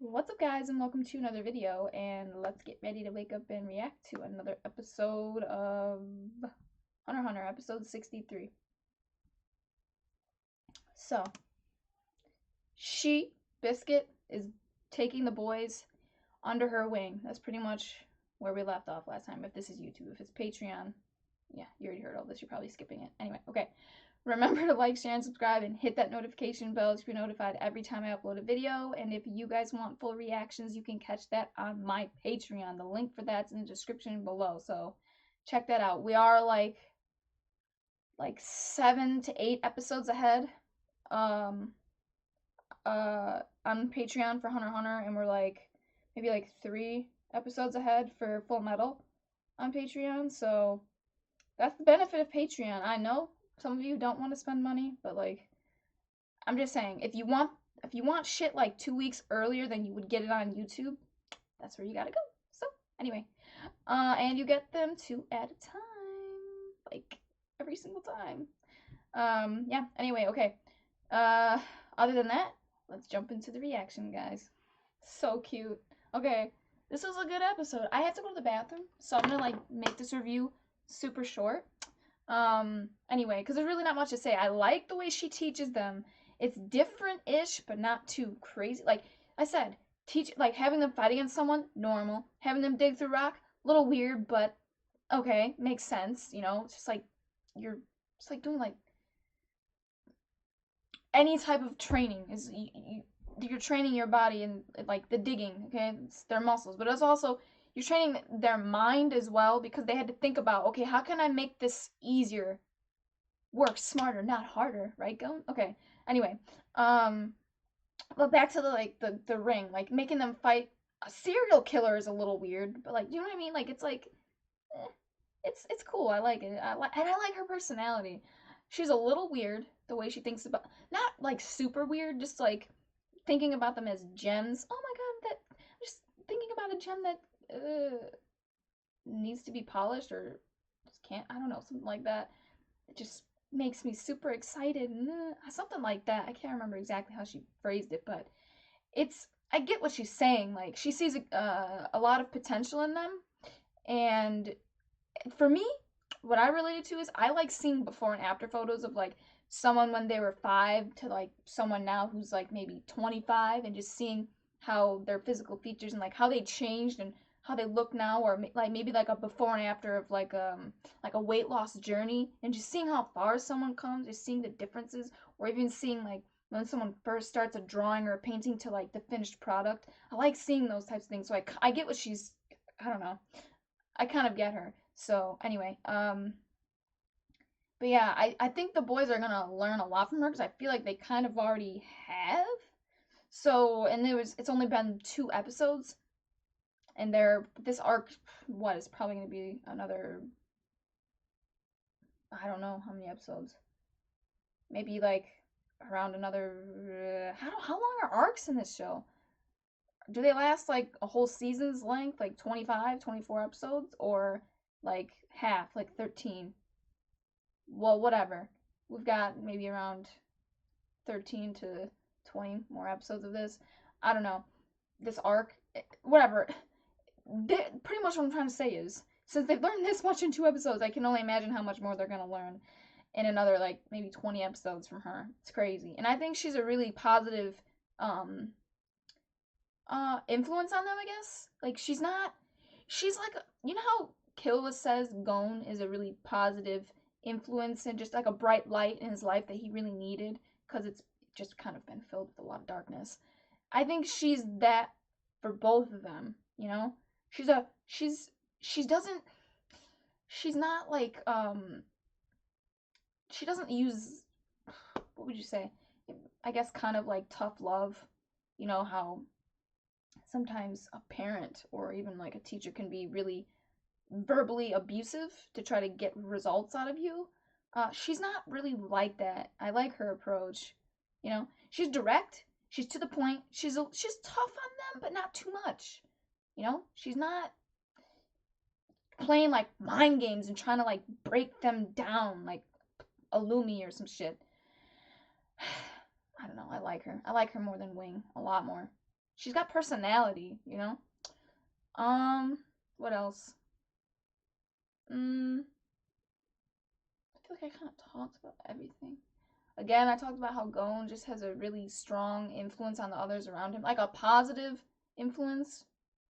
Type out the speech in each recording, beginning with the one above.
What's up, guys, and welcome to another video, and let's get ready to wake up and react to another episode of Hunter x Hunter, episode 63. So, Biscuit, is taking the boys under her wing. That's pretty much where we left off last time. If this is YouTube, if it's Patreon, yeah, you already heard all this, you're probably skipping it. Anyway, okay. Remember to like, share, and subscribe, and hit that notification bell to be notified every time I upload a video. And if you guys want full reactions, you can catch that on my Patreon. The link for that's in the description below. So check that out. We are like 7 to 8 episodes ahead um on Patreon for Hunter x Hunter, and we're maybe 3 episodes ahead for Full Metal on Patreon. So that's the benefit of Patreon. I know some of you don't want to spend money, but I'm just saying, if you want shit like 2 weeks earlier than you would get it on YouTube, that's where you gotta go. So anyway, and you get them 2 at a time, like every single time. Yeah. Anyway, okay. Other than that, let's jump into the reaction, guys. So cute. Okay, this was a good episode. I had to go to the bathroom, so I'm gonna make this review super short. Anyway, because there's really not much to say. I like the way she teaches them. It's different-ish, but not too crazy. Like I said, having them fight against someone, normal. Having them dig through rock, a little weird, but okay, makes sense. It's just like it's like doing any type of training is you're training your body and like the digging. Okay, it's their muscles, but it's also you're training their mind as well, because they had to think about, okay, how can I make this easier, work smarter, not harder, right? Go. Okay. Anyway, but back to the ring, making them fight a serial killer is a little weird, but you know what I mean? It's eh, it's cool. I like it. And I like her personality. She's a little weird the way she thinks about, not super weird, just thinking about them as gems. Oh my god, that I'm just thinking about a gem that needs to be polished or just can't. I don't know, something like that. It just makes me super excited. Something like that. I can't remember exactly how she phrased it, but I get what she's saying. Like, she sees a lot of potential in them, and for me, what I related to is I like seeing before and after photos of someone when they were 5 to someone now who's maybe 25, and just seeing how their physical features and how they changed and how they look now, or maybe a before and after of a weight loss journey, and just seeing how far someone comes, just seeing the differences, or even seeing when someone first starts a drawing or a painting to the finished product. I like seeing those types of things. So I get what she's, I don't know, I kind of get her. So anyway, but yeah, I think the boys are gonna learn a lot from her, because I feel like they kind of already have. So, and it's only been 2 episodes, and this arc, what is probably gonna be another, I don't know how many episodes, maybe around another, how long are arcs in this show? Do they last a whole season's length, 25, 24 episodes, or half, 13? Well, whatever. We've got maybe around 13 to 20 more episodes of this. I don't know. This arc, whatever. Pretty much what I'm trying to say is, since they've learned this much in 2 episodes, I can only imagine how much more they're going to learn in another maybe 20 episodes from her. It's crazy. And I think she's a really positive influence on them, I guess. She's you know how Killua says Gon is a really positive influence and just a bright light in his life that he really needed, because it's just kind of been filled with a lot of darkness. I think she's that for both of them, you know? She's a she doesn't she's not she doesn't use, what would you say? I guess kind of tough love. You know how sometimes a parent or even a teacher can be really verbally abusive to try to get results out of you. She's not really like that. I like her approach. She's direct. She's to the point. She's tough on them, but not too much. She's not playing mind games and trying to break them down like Illumi or some shit. I don't know. I like her. I like her more than Wing, a lot more. she's got personality, you know? What else? I feel like I kind of talked about everything. Again, I talked about how Gon just has a really strong influence on the others around him, like a positive influence,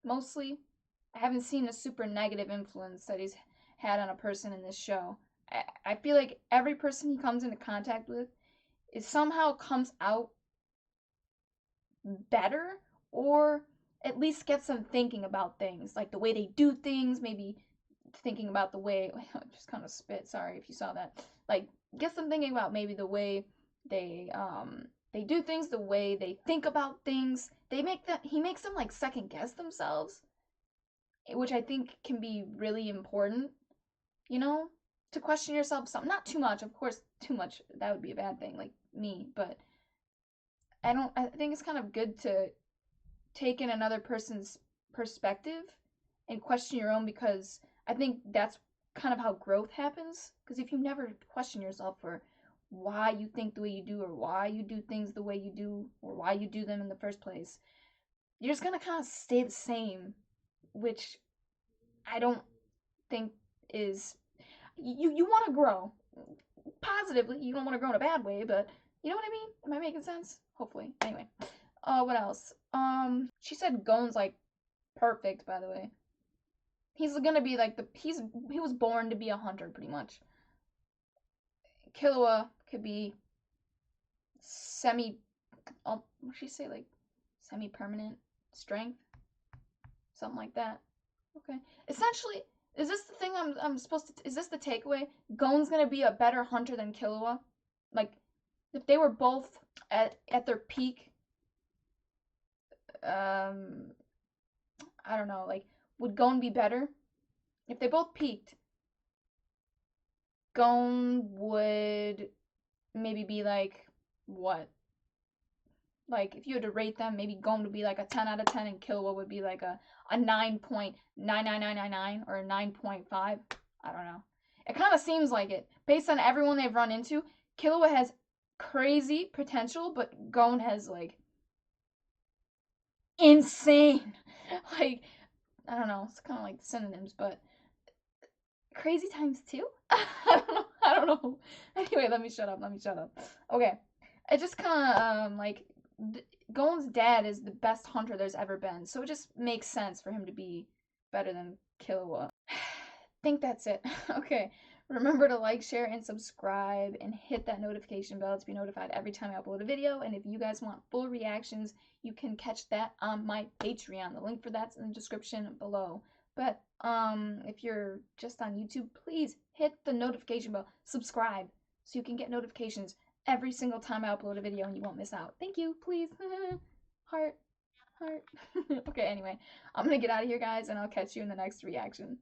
mostly. I haven't seen a super negative influence that he's had on a person in this show. I feel like every person he comes into contact with is somehow comes out better, or at least gets them thinking about things, like the way they do things, maybe thinking about the way I just kind of spit, sorry if you saw that. Like gets them thinking about maybe the way they do things, the way they think about things. He makes them like second guess themselves, which I think can be really important, you know, to question yourself some, not too much, of course, too much that would be a bad thing like me, but I think it's kind of good to take in another person's perspective and question your own, because I think that's kind of how growth happens. Because if you never question yourself for why you think the way you do, or why you do things the way you do, or why you do them in the first place, you're just gonna kind of stay the same, which I don't think is you want to grow positively. You don't want to grow in a bad way, but you know what I mean? Am I making sense? Hopefully. Anyway, what else? She said Gon's like perfect, by the way. He's gonna be like he was born to be a hunter, pretty much. Killua could be semi, what she say, like semi-permanent strength, something like that. Okay. Essentially, is this the thing I'm supposed to? Is this the takeaway? Gon's gonna be a better hunter than Killua. Like, if they were both at their peak, I don't know. Like, would Gon be better if they both peaked? Gon would maybe be like what? Like if you had to rate them, maybe Gon would be like a 10 out of 10 and Killua would be like a 9.99999 or a 9.5. I don't know. It kind of seems like it. Based on everyone they've run into, Killua has crazy potential, but Gon has like insane. Like, I don't know. It's kind of like synonyms, but crazy times two? I don't know. Anyway, let me shut up. Okay. It just kind of like Gon's dad is the best hunter there's ever been, so it just makes sense for him to be better than Killua. Think that's it. Okay. Remember to like, share, and subscribe, and hit that notification bell to be notified every time I upload a video. And if you guys want full reactions, you can catch that on my Patreon. The link for that's in the description below. But if you're just on YouTube, please hit the notification bell, subscribe, so you can get notifications every single time I upload a video and you won't miss out. Thank you, please. Heart. Okay, anyway, I'm gonna get out of here, guys, and I'll catch you in the next reaction.